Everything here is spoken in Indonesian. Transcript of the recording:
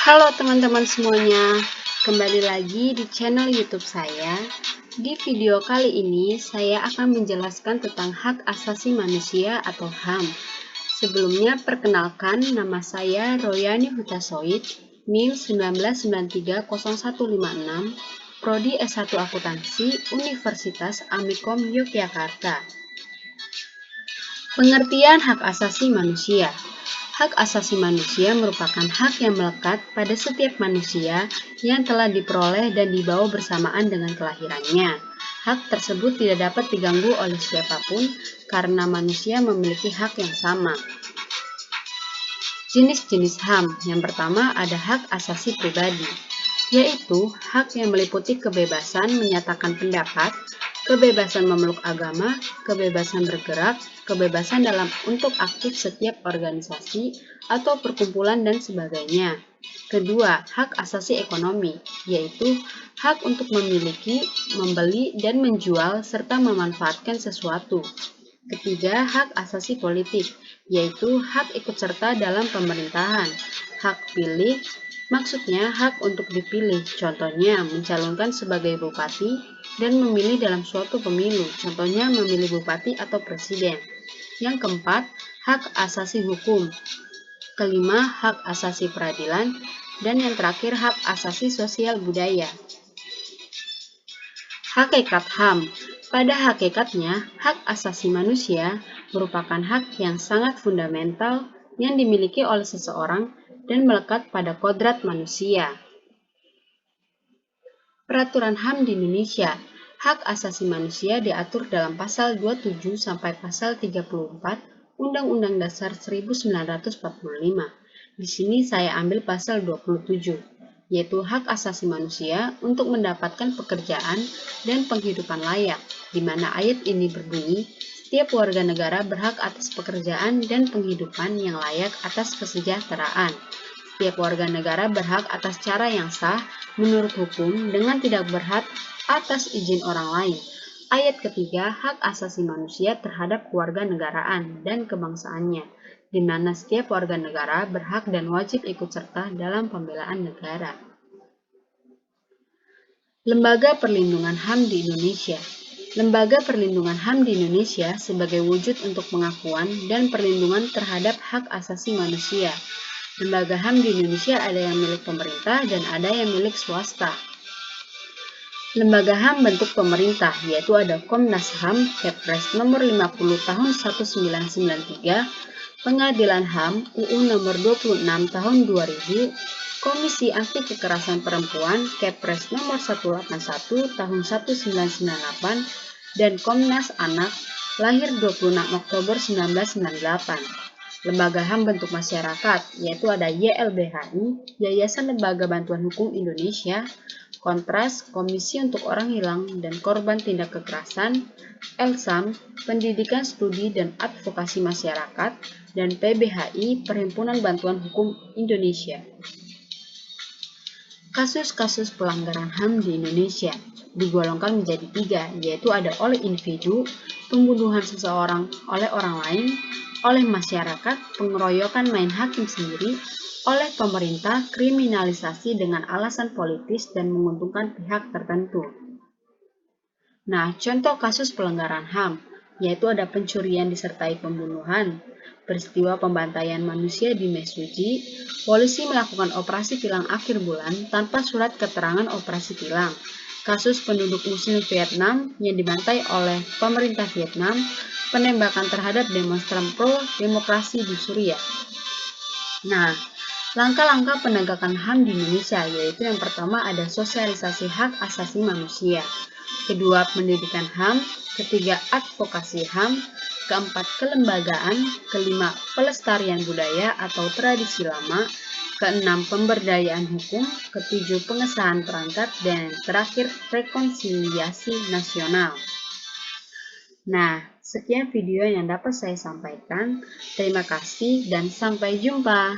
Halo teman-teman semuanya, kembali lagi di channel YouTube saya. Di video kali ini saya akan menjelaskan tentang hak asasi manusia atau HAM. Sebelumnya perkenalkan, nama saya Royani Hutasoid, NIM 19930156, Prodi S1 Akuntansi, Universitas Amikom Yogyakarta. Pengertian hak asasi manusia. Hak asasi manusia merupakan hak yang melekat pada setiap manusia yang telah diperoleh dan dibawa bersamaan dengan kelahirannya. Hak tersebut tidak dapat diganggu oleh siapapun karena manusia memiliki hak yang sama. Jenis-jenis HAM. Yang pertama ada hak asasi pribadi, yaitu hak yang meliputi kebebasan menyatakan pendapat, kebebasan memeluk agama, kebebasan bergerak, kebebasan untuk aktif setiap organisasi atau perkumpulan dan sebagainya. Kedua, hak asasi ekonomi, yaitu hak untuk memiliki, membeli, dan menjual serta memanfaatkan sesuatu. Ketiga, hak asasi politik, yaitu hak ikut serta dalam pemerintahan. Hak pilih, maksudnya hak untuk dipilih, contohnya mencalonkan sebagai bupati dan memilih dalam suatu pemilu, contohnya memilih bupati atau presiden. Yang keempat, hak asasi hukum. Kelima, hak asasi peradilan. Dan yang terakhir, hak asasi sosial budaya. Hakikat HAM. Pada hakikatnya, hak asasi manusia merupakan hak yang sangat fundamental yang dimiliki oleh seseorang dan melekat pada kodrat manusia. Peraturan HAM di Indonesia. Hak asasi manusia diatur dalam pasal 27 sampai pasal 34 Undang-Undang Dasar 1945. Di sini saya ambil pasal 27, yaitu hak asasi manusia untuk mendapatkan pekerjaan dan penghidupan layak, di mana ayat ini berbunyi, setiap warga negara berhak atas pekerjaan dan penghidupan yang layak atas kesejahteraan. Setiap warga negara berhak atas cara yang sah menurut hukum dengan tidak berhak atas izin orang lain. Ayat ketiga, hak asasi manusia terhadap kewarganegaraan dan kebangsaannya, di mana setiap warga negara berhak dan wajib ikut serta dalam pembelaan negara. Lembaga Perlindungan HAM di Indonesia. Lembaga Perlindungan HAM di Indonesia sebagai wujud untuk pengakuan dan perlindungan terhadap hak asasi manusia. Lembaga HAM di Indonesia ada yang milik pemerintah dan ada yang milik swasta. Lembaga HAM bentuk pemerintah, yaitu ada Komnas HAM, Kepres nomor 50 tahun 1993, Pengadilan HAM, UU nomor 26 tahun 2000, Komisi Anti Kekerasan Perempuan, Kepres nomor 181 tahun 1998, dan Komnas Anak, lahir 26 Oktober 1998. Lembaga HAM bentuk masyarakat, yaitu ada YLBHI, Yayasan Lembaga Bantuan Hukum Indonesia, Kontras, Komisi untuk Orang Hilang dan Korban Tindak Kekerasan, ELSAM, Pendidikan Studi dan Advokasi Masyarakat, dan PBHI, Perhimpunan Bantuan Hukum Indonesia. Kasus-kasus pelanggaran HAM di Indonesia digolongkan menjadi 3, yaitu ada oleh individu, pembunuhan seseorang oleh orang lain, oleh masyarakat, pengeroyokan main hakim sendiri, oleh pemerintah, kriminalisasi dengan alasan politis dan menguntungkan pihak tertentu. Nah, contoh kasus pelanggaran HAM, yaitu ada pencurian disertai pembunuhan, peristiwa pembantaian manusia di Mesuji, polisi melakukan operasi tilang akhir bulan tanpa surat keterangan operasi tilang, kasus penduduk muslim Vietnam yang dibantai oleh pemerintah Vietnam, penembakan terhadap demonstran pro-demokrasi di Suriah. Nah, langkah-langkah penegakan HAM di Indonesia, yaitu yang pertama ada sosialisasi hak asasi manusia, kedua pendidikan HAM, ketiga advokasi HAM, keempat kelembagaan, kelima pelestarian budaya atau tradisi lama, keenam pemberdayaan hukum, ketujuh pengesahan perangkat, dan terakhir rekonsiliasi nasional. Nah, sekian video yang dapat saya sampaikan. Terima kasih dan sampai jumpa.